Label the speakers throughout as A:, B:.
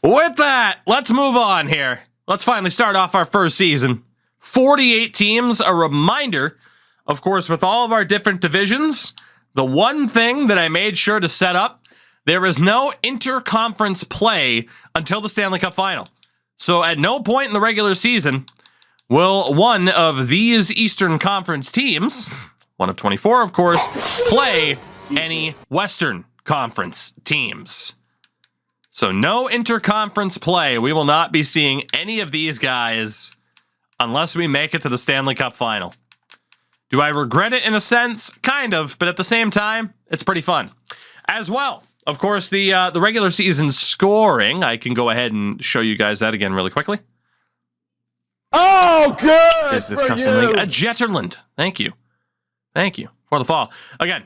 A: With that, let's move on here. Let's finally start off our first season. 48 teams. A reminder, of course, with all of our different divisions, the one thing that I made sure to set up, there is no interconference play until the Stanley Cup Final. So at no point in the regular season will one of these Eastern Conference teams, one of 24, of course, play any Western Conference teams. So no interconference play. We will not be seeing any of these guys unless we make it to the Stanley Cup Final. Do I regret it in a sense? Kind of, but at the same time, it's pretty fun. As well, of course, the regular season scoring, I can go ahead and show you guys that again really quickly.
B: Oh, good.
A: Is this custom league? A Jetterland. Thank you. Thank you for the fall. Again,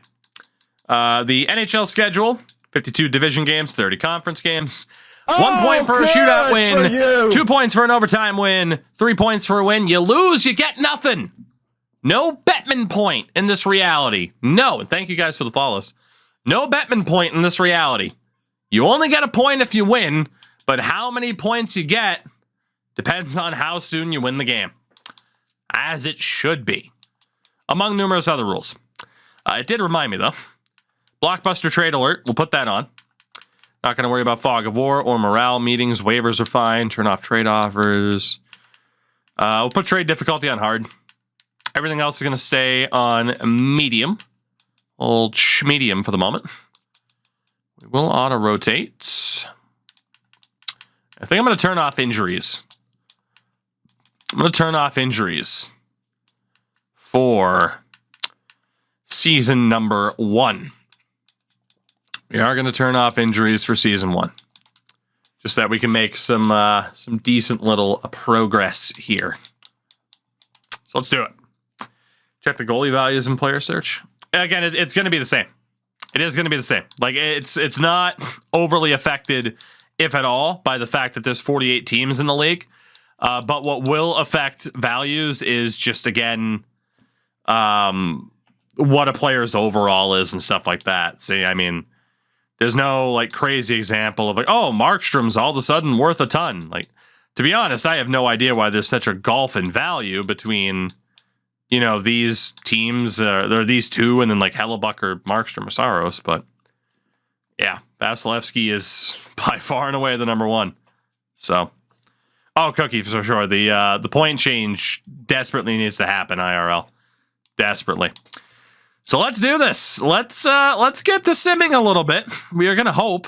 A: the NHL schedule, 52 division games, 30 conference games. 1 point for a shootout win, 2 points for an overtime win, 3 points for a win. You lose, you get nothing. No Bettman point in this reality. No, and thank you guys for the follows. No Bettman point in this reality. You only get a point if you win, but how many points you get depends on how soon you win the game. As it should be. Among numerous other rules. It did remind me, though. Blockbuster trade alert. We'll put that on. Not going to worry about fog of war or morale meetings. Waivers are fine. Turn off trade offers. We'll put trade difficulty on hard. Everything else is going to stay on medium. Old medium for the moment. We will auto-rotate. I think I'm going to turn off injuries. I'm going to turn off injuries for season number 1. We are going to turn off injuries for season 1. Just that we can make some decent little progress here. So let's do it. Check the goalie values in player search. Again, it's going to be the same. It is going to be the same. Like, it's not overly affected, if at all, by the fact that there's 48 teams in the league. But what will affect values is just, again, what a player's overall is and stuff like that. See, I mean, there's no, like, crazy example of, like, oh, Markstrom's all of a sudden worth a ton. Like, to be honest, I have no idea why there's such a gulf in value between, you know, these teams, there are these two, and then, like, Hellebuck or Markstrom or Saros. But, yeah, Vasilevsky is by far and away the number one. So, oh, Cookie, for sure. The point change desperately needs to happen, IRL. Desperately. So let's do this. Let's get to simming a little bit. We are going to hope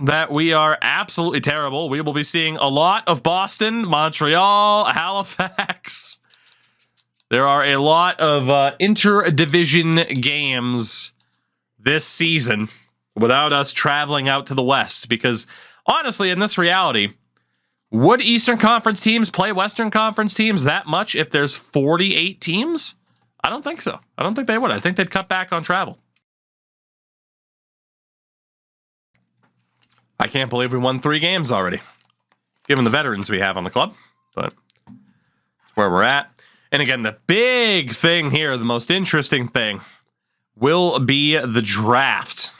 A: that we are absolutely terrible. We will be seeing a lot of Boston, Montreal, Halifax. There are a lot of inter-division games this season without us traveling out to the West. Because, honestly, in this reality, would Eastern Conference teams play Western Conference teams that much if there's 48 teams? I don't think so. I don't think they would. I think they'd cut back on travel. I can't believe we won 3 games already, given the veterans we have on the club. But it's where we're at. And again, the big thing here, the most interesting thing, will be the draft.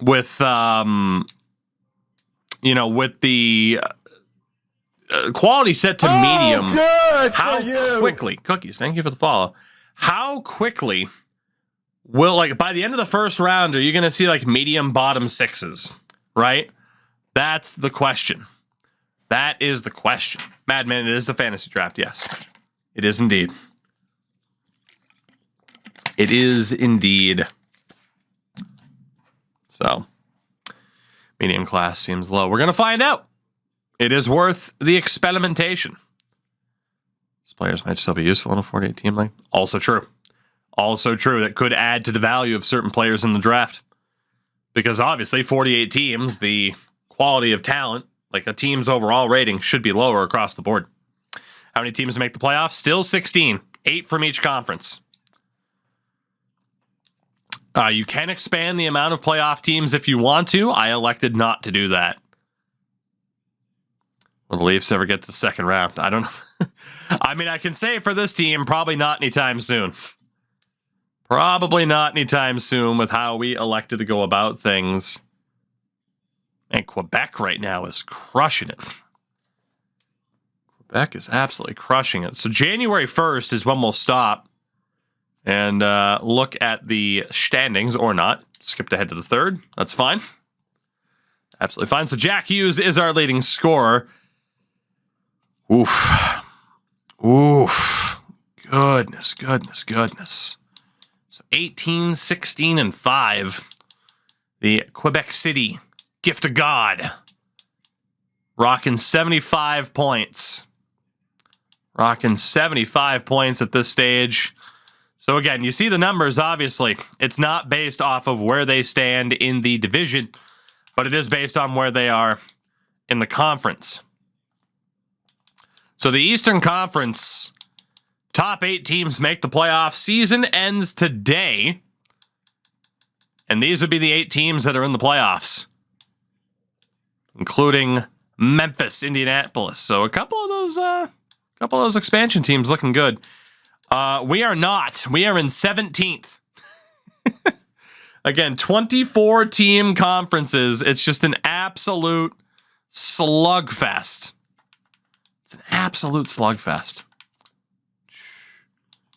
A: With, you know, with the quality set to medium.
B: Good
A: how quickly, Cookies, thank you for the follow. How quickly will, like, by the end of the first round, are you going to see, like, medium bottom 6s, right? That's the question. That is the question. Madman, it is the fantasy draft, yes. It is indeed. It is indeed. So, medium class seems low. We're going to find out. It is worth the experimentation. These players might still be useful in a 48 team league. Also true. Also true. That could add to the value of certain players in the draft. Because obviously, 48 teams, the quality of talent, like a team's overall rating, should be lower across the board. How many teams make the playoffs? Still 16. 8 from each conference. You can expand the amount of playoff teams if you want to. I elected not to do that. Will the Leafs ever get to the second round? I don't know. I mean, I can say for this team, probably not anytime soon. Probably not anytime soon with how we elected to go about things. And Quebec right now is crushing it. Quebec is absolutely crushing it. So January 1st is when we'll stop and look at the standings, or not. Skipped ahead to the 3rd. That's fine. Absolutely fine. So Jack Hughes is our leading scorer. Oof. Oof. Goodness, goodness, goodness. So 18, 16, and 5. The Quebec City gift of God. Rocking 75 points. Rocking 75 points at this stage. So again, you see the numbers, obviously. It's not based off of where they stand in the division, but it is based on where they are in the conference. So the Eastern Conference, top 8 teams make the playoffs. Season ends today. And these would be the 8 teams that are in the playoffs, including Memphis, Indianapolis. So a couple of those expansion teams looking good. We are not. We are in 17th. Again, 24 team conferences. It's just an absolute slugfest. It's an absolute slugfest.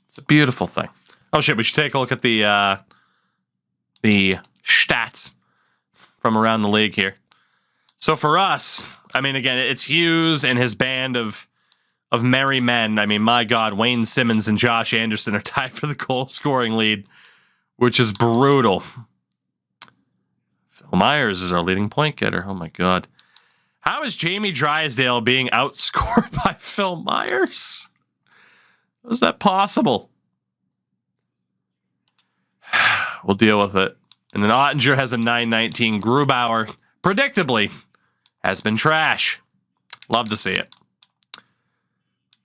A: It's a beautiful thing. Oh shit, we should take a look at the stats from around the league here. So for us, I mean, again, it's Hughes and his band of merry men. I mean, my God, Wayne Simmons and Josh Anderson are tied for the goal scoring lead, which is brutal. Phil Myers is our leading point getter. Oh my God. How is Jamie Drysdale being outscored by Phil Myers? How is that possible? We'll deal with it. And then Ottinger has a 919. Grubauer, predictably, has been trash. Love to see it.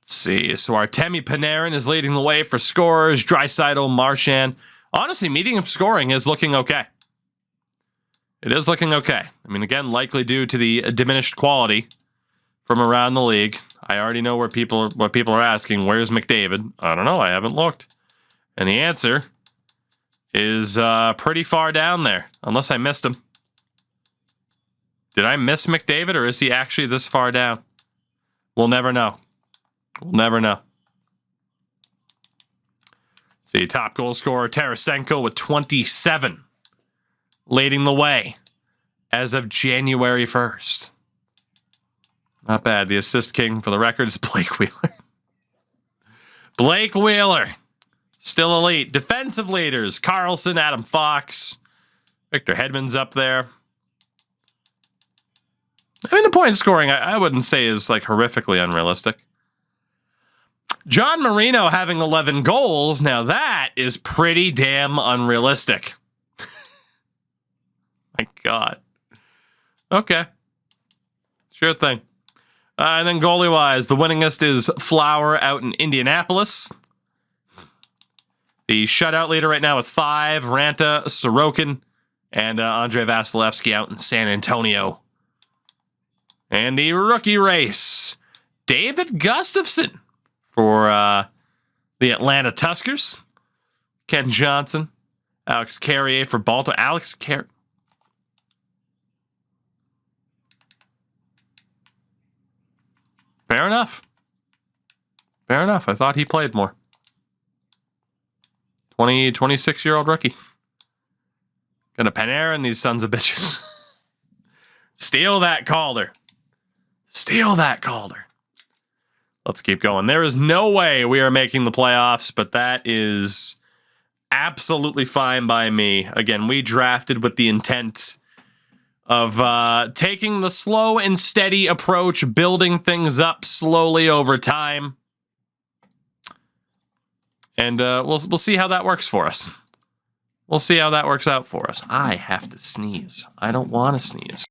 A: Let's see. So Artemi Panarin is leading the way for scorers. Draisaitl, Marchand. Honestly, medium scoring is looking okay. It is looking okay. I mean, again, likely due to the diminished quality from around the league. I already know what people are asking. Where's McDavid? I don't know. I haven't looked. And the answer is pretty far down there, unless I missed him. Did I miss McDavid, or is he actually this far down? We'll never know. We'll never know. See, top goal scorer Tarasenko with 27, leading the way as of January 1st. Not bad. The assist king, for the record, is Blake Wheeler. Blake Wheeler, still elite. Defensive leaders, Carlson, Adam Fox, Victor Hedman's up there. I mean, the point scoring, I wouldn't say is like horrifically unrealistic. John Marino having 11 goals, now that is pretty damn unrealistic. My God. Okay. Sure thing. And then goalie-wise, the winningest is Flower out in Indianapolis. The shutout leader right now with 5, Ranta, Sorokin, and Andrei Vasilevsky out in San Antonio. And the rookie race, David Gustafson for the Atlanta Tuskers. Ken Johnson, Alex Carrier for Baltimore. Alex Carrier. Fair enough. Fair enough. I thought he played more. 26-year-old rookie. Gonna Panarin, these sons of bitches. Steal that Calder. Steal that Calder. Let's keep going. There is no way we are making the playoffs, but that is absolutely fine by me. Again, we drafted with the intent of taking the slow and steady approach, building things up slowly over time. And we'll see how that works for us. We'll see how that works out for us. I have to sneeze. I don't want to sneeze.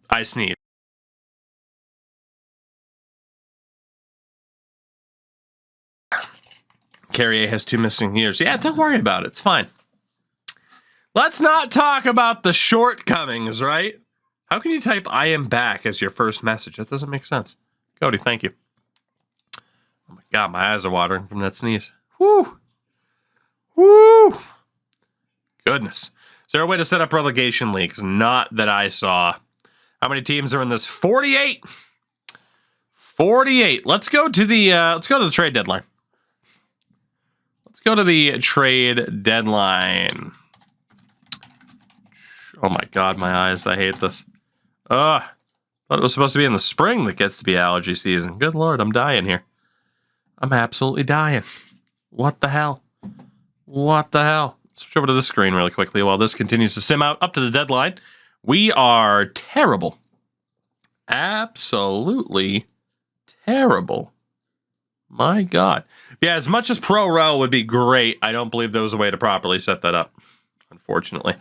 A: I sneeze. Carrier has 2 missing ears. Yeah, don't worry about it. It's fine. Let's not talk about the shortcomings, right? How can you type "I am back" as your first message? That doesn't make sense. Cody, thank you. Oh my God, my eyes are watering from that sneeze. Woo! Woo! goodness. Is there a way to set up relegation leagues? Not that I saw. How many teams are in this? 48. 48. Let's go to the trade deadline. Let's go to the trade deadline. Oh my God, my eyes. I hate this. Thought it was supposed to be in the spring that gets to be allergy season. Good Lord, I'm dying here. I'm absolutely dying. What the hell? What the hell? Switch over to this screen really quickly while this continues to sim out up to the deadline. We are terrible. Absolutely terrible. My God. Yeah, as much as Pro Row would be great, I don't believe there was a way to properly set that up, unfortunately.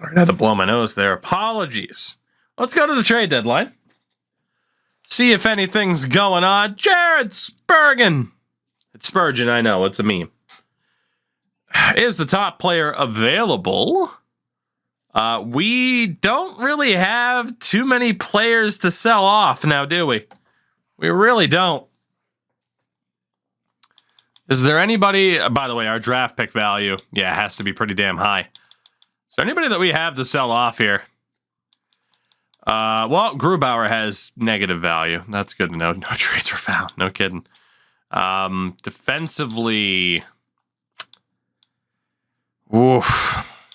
A: All right, I had to blow my nose there. Apologies. Let's go to the trade deadline. See if anything's going on. Jared Spurgeon. It's Spurgeon, I know. It's a meme. Is the top player available? We don't really have too many players to sell off now, do we? We really don't. Is there anybody... by the way, our draft pick value, yeah, has to be pretty damn high. Is there anybody that we have to sell off here? Well, Grubauer has negative value. That's good to know. No trades were found. No kidding. Defensively... Oof.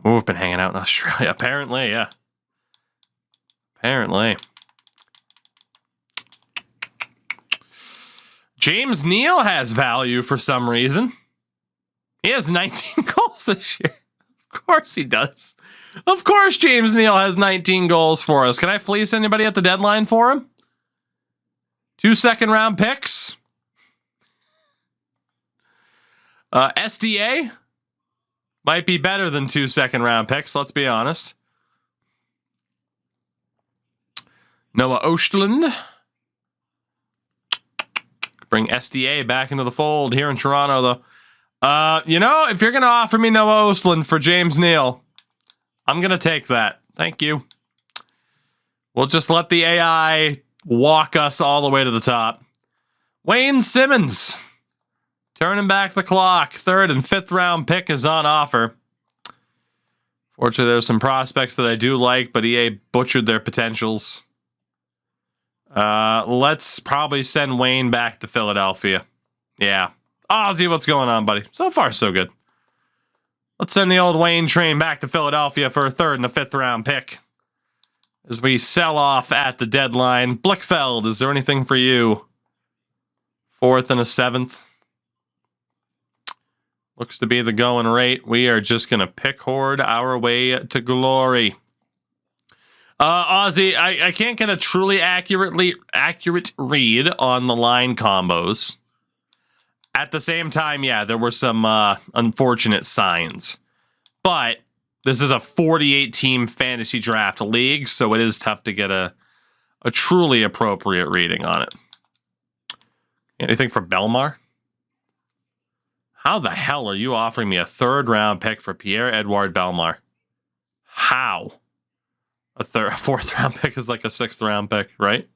A: We've been hanging out in Australia. Apparently, yeah. Apparently. James Neal has value for some reason. He has 19 goals this year. Of course he does. Of course James Neal has 19 goals for us. Can I fleece anybody at the deadline for him? 2 second-round picks. SDA might be better than 2 second-round picks, let's be honest. Noah Ostlund. Bring SDA back into the fold here in Toronto, though. You know, if you're going to offer me Noah Ostlund for James Neal, I'm going to take that. Thank you. We'll just let the AI walk us all the way to the top. Wayne Simmons. Turning back the clock. 3rd and 5th round pick is on offer. Fortunately, there's some prospects that I do like, but EA butchered their potentials. Let's probably send Wayne back to Philadelphia. Yeah. Ozzy, what's going on, buddy? So far, so good. Let's send the old Wayne train back to Philadelphia for a 3rd and a 5th round pick. As we sell off at the deadline. Blichfeld, is there anything for you? 4th and a 7th. Looks to be the going rate. We are just going to pick horde our way to glory. Ozzy, I can't get a truly accurate read on the line combos. At the same time, yeah, there were some unfortunate signs. But this is a 48-team fantasy draft league, so it is tough to get a truly appropriate reading on it. Anything for Belmar? How the hell are you offering me a 3rd round pick for Pierre-Edouard Belmar? How? A 4th round pick is like a 6th round pick, right?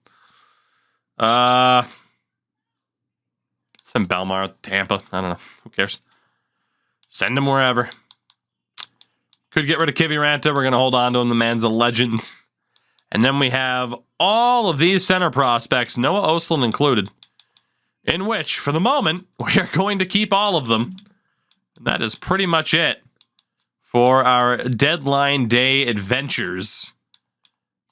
A: Send Belmar to Tampa. I don't know. Who cares? Send him wherever. Could get rid of Kiviranta. We're going to hold on to him. The man's a legend. And then we have all of these center prospects, Noah Ostlund included, in which, for the moment, we are going to keep all of them. And that is pretty much it for our deadline day adventures.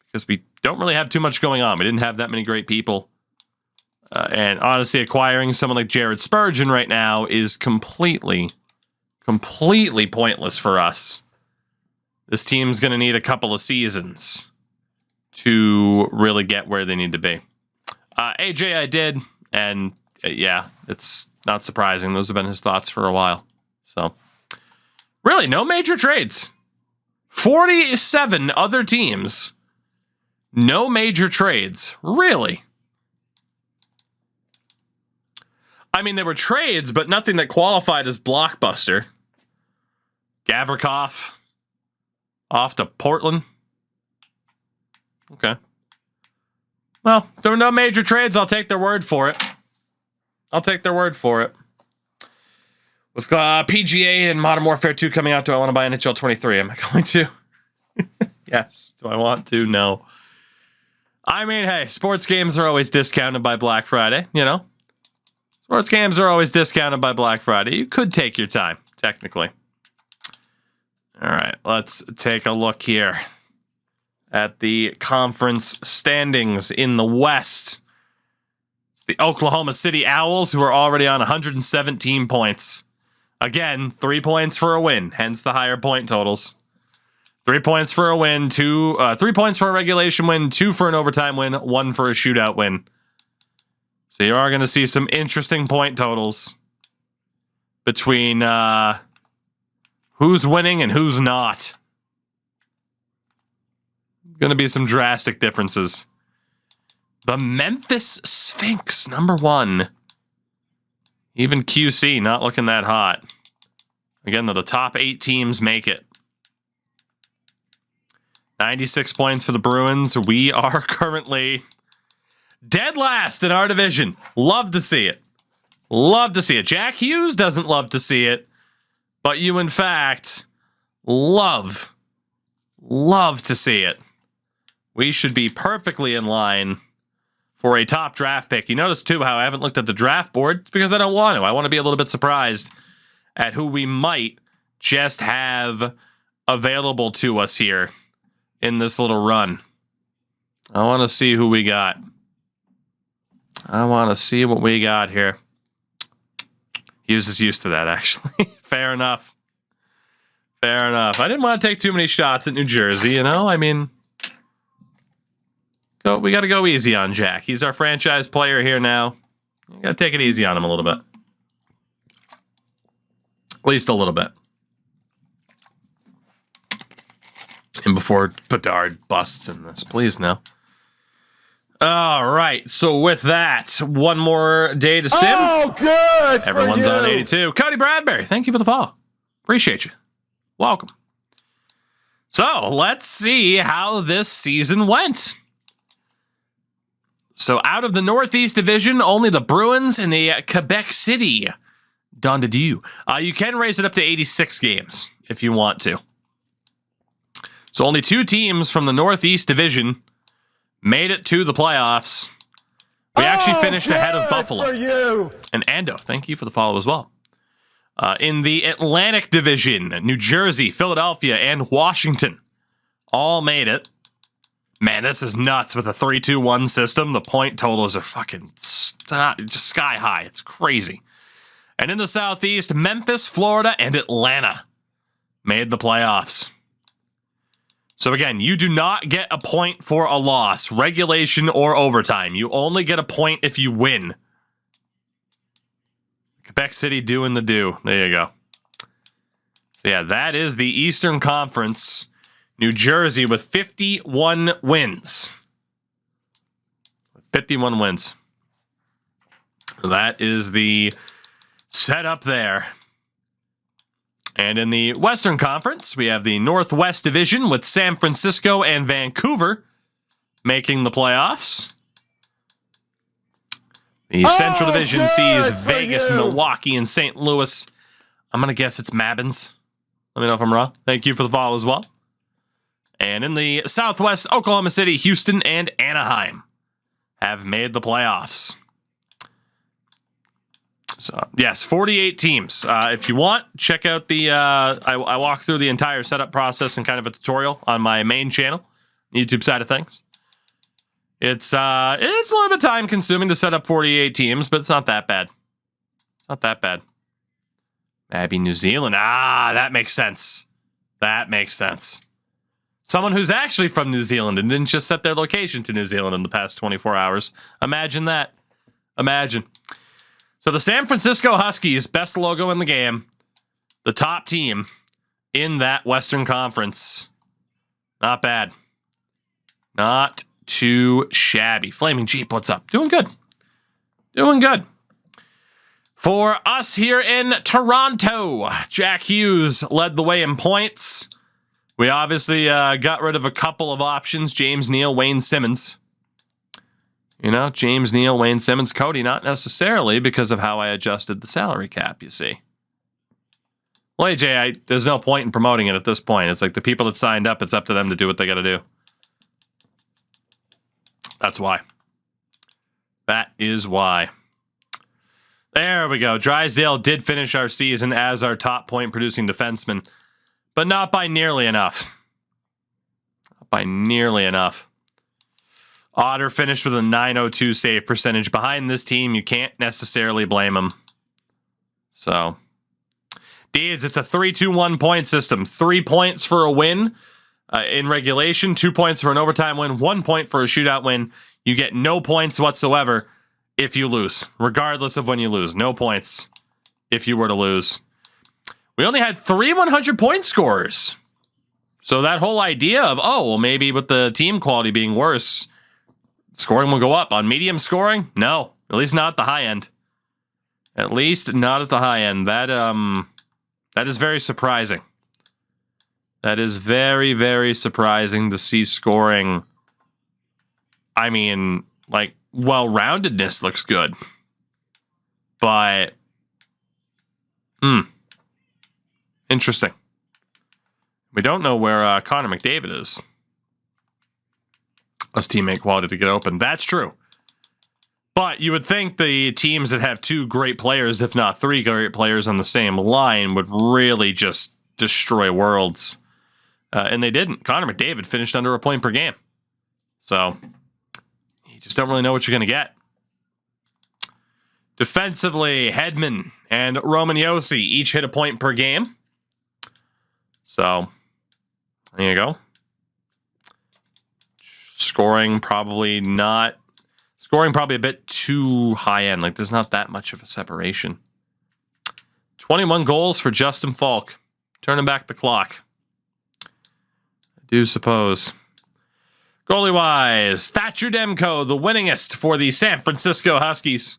A: Because we don't really have too much going on. We didn't have that many great people. And honestly, acquiring someone like Jared Spurgeon right now is completely pointless for us. This team's going to need a couple of seasons to really get where they need to be. AJ, I did, and yeah, it's not surprising. Those have been his thoughts for a while. So, really, no major trades. 47 other teams. No major trades. Really? I mean, there were trades, but nothing that qualified as blockbuster. Gavrikov off to Portland. Okay. Well, there were no major trades. I'll take their word for it. With PGA and Modern Warfare 2 coming out, do I want to buy NHL 23? Am I going to? Yes. Do I want to? No. I mean, hey, sports games are always discounted by Black Friday, you know? Sports games are always discounted by Black Friday. You could take your time, technically. All right, let's take a look here at the conference standings in the West. It's the Oklahoma City Owls, who are already on 117 points. Again, 3 points for a win, hence the higher point totals. 3 points for a win, 3 points for a regulation win, 2 for an overtime win, 1 for a shootout win. So you are going to see some interesting point totals between who's winning and who's not. Going to be some drastic differences. The Memphis Sphinx, number 1. Even QC not looking that hot. Again, though, the top 8 teams make it. 96 points for the Bruins. We are currently dead last in our division. Love to see it. Love to see it. Jack Hughes doesn't love to see it, but you, in fact, love to see it. We should be perfectly in line for a top draft pick. You notice, too, how I haven't looked at the draft board. It's because I don't want to. I want to be a little bit surprised at who we might just have available to us here in this little run. I want to see who we got. I want to see what we got here. Hughes is used to that, actually. Fair enough. I didn't want to take too many shots at New Jersey, you know? I mean, we got to go easy on Jack. He's our franchise player here now. You got to take it easy on him a little bit. At least a little bit. And before Bedard busts in this, please no. All right, so with that, one more day to sim.
B: Oh, good.
A: Everyone's on 82. Cody Bradbury, thank you for the follow. Appreciate you. Welcome. So let's see how this season went. So out of the Northeast Division, only the Bruins and the Quebec City Don de Dieu. You can raise it up to 86 games if you want to. So only 2 teams from the Northeast Division made it to the playoffs. We actually finished ahead of Buffalo. And Ando, thank you for the follow as well. In the Atlantic Division, New Jersey, Philadelphia, and Washington all made it. Man, this is nuts with a 3-2-1 system. The point totals are fucking just sky high. It's crazy. And in the Southeast, Memphis, Florida, and Atlanta made the playoffs. So again, you do not get a point for a loss, regulation or overtime. You only get a point if you win. Quebec City doing the do. There you go. So yeah, that is the Eastern Conference. New Jersey with 51 wins. 51 wins. So that is the setup there. And in the Western Conference, we have the Northwest Division with San Francisco and Vancouver making the playoffs. The Central Division sees Vegas, Milwaukee, and St. Louis. I'm going to guess it's Mabbins. Let me know if I'm wrong. Thank you for the follow as well. And in the Southwest, Oklahoma City, Houston, and Anaheim have made the playoffs. So, yes, 48 teams. If you want, check out the... I walk through the entire setup process and kind of a tutorial on my main channel, YouTube side of things. It's a little bit time consuming to set up 48 teams, but it's not that bad. It's not that bad. Maybe New Zealand. That makes sense. That makes sense. Someone who's actually from New Zealand and didn't just set their location to New Zealand in the past 24 hours. Imagine that. Imagine. So the San Francisco Huskies, best logo in the game, the top team in that Western Conference. Not bad. Not too shabby. Flaming Jeep, what's up? Doing good. Doing good. For us here in Toronto, Jack Hughes led the way in points. We obviously got rid of a couple of options. James Neal, Wayne Simmons. James Neal, Wayne Simmons, Cody, not necessarily because of how I adjusted the salary cap, you see. Well, AJ, there's no point in promoting it at this point. It's like the people that signed up, it's up to them to do what they got to do. That's why. That is why. There we go. Drysdale did finish our season as our top point-producing defenseman, but not by nearly enough. Not by nearly enough. Otter finished with a .902 save percentage. Behind this team, you can't necessarily blame him. So, Deeds, it's a 3-2-1 point system. 3 points for a win in regulation, 2 points for an overtime win, 1 point for a shootout win. You get no points whatsoever if you lose, regardless of when you lose. No points if you were to lose. We only had 3 100-point scorers. So that whole idea of, maybe with the team quality being worse, scoring will go up. On medium scoring? No, at least not at the high end. At least not at the high end. That is very surprising. That is very, very surprising to see scoring. I mean, like, well-roundedness looks good. But, interesting. We don't know where Connor McDavid is. As teammate quality to get open. That's true. But you would think the teams that have 2 great players, if not 3 great players on the same line, would really just destroy worlds. And they didn't. Connor McDavid finished under a point per game. So, you just don't really know what you're going to get. Defensively, Hedman and Roman Josi each hit a point per game. So, there you go. Scoring probably a bit too high end. Like, there's not that much of a separation. 21 goals for Justin Falk. Turning back the clock. I do suppose. Goalie-wise, Thatcher Demko, the winningest for the San Francisco Huskies.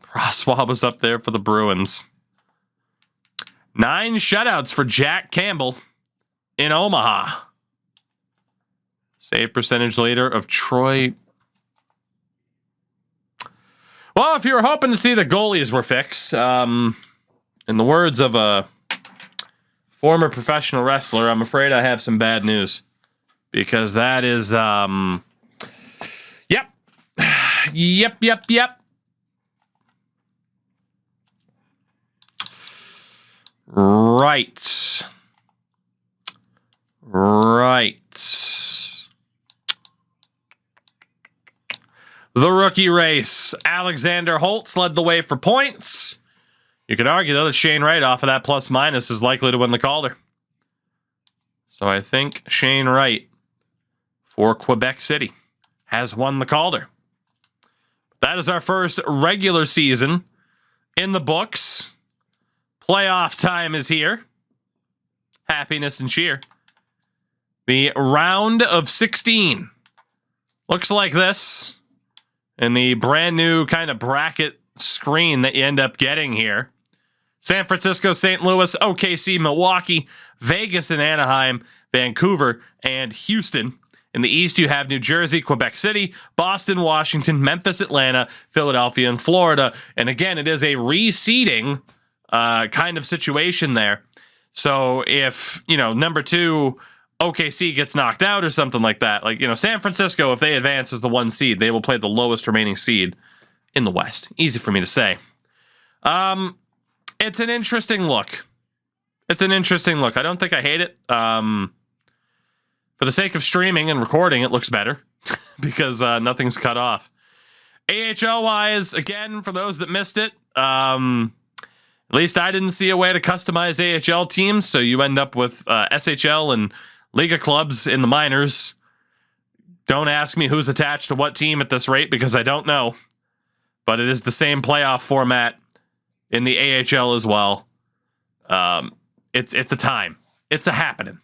A: Broswell was up there for the Bruins. 9 shutouts for Jack Campbell in Omaha. Save percentage leader of Troy. Well, if you were hoping to see the goalies were fixed, in the words of a former professional wrestler, I'm afraid I have some bad news. Because that is, Yep. Right. The rookie race. Alexander Holtz led the way for points. You could argue, though, that Shane Wright off of that plus-minus is likely to win the Calder. So I think Shane Wright for Quebec City has won the Calder. That is our first regular season in the books. Playoff time is here. Happiness and cheer. The round of 16 looks like this. And the brand new kind of bracket screen that you end up getting here. San Francisco, St. Louis, OKC, Milwaukee, Vegas and Anaheim, Vancouver, and Houston. In the East, you have New Jersey, Quebec City, Boston, Washington, Memphis, Atlanta, Philadelphia, and Florida. And again, it is a reseeding kind of situation there. So if, number 2... OKC gets knocked out or something like that. Like, San Francisco, if they advance as the 1 seed, they will play the lowest remaining seed in the West. Easy for me to say. It's an interesting look. I don't think I hate it. For the sake of streaming and recording, it looks better because nothing's cut off. AHL-wise, again, for those that missed it, at least I didn't see a way to customize AHL teams, so you end up with SHL and Liga clubs in the minors. Don't ask me who's attached to what team at this rate because I don't know. But it is the same playoff format in the AHL as well. It's a time. It's a happening.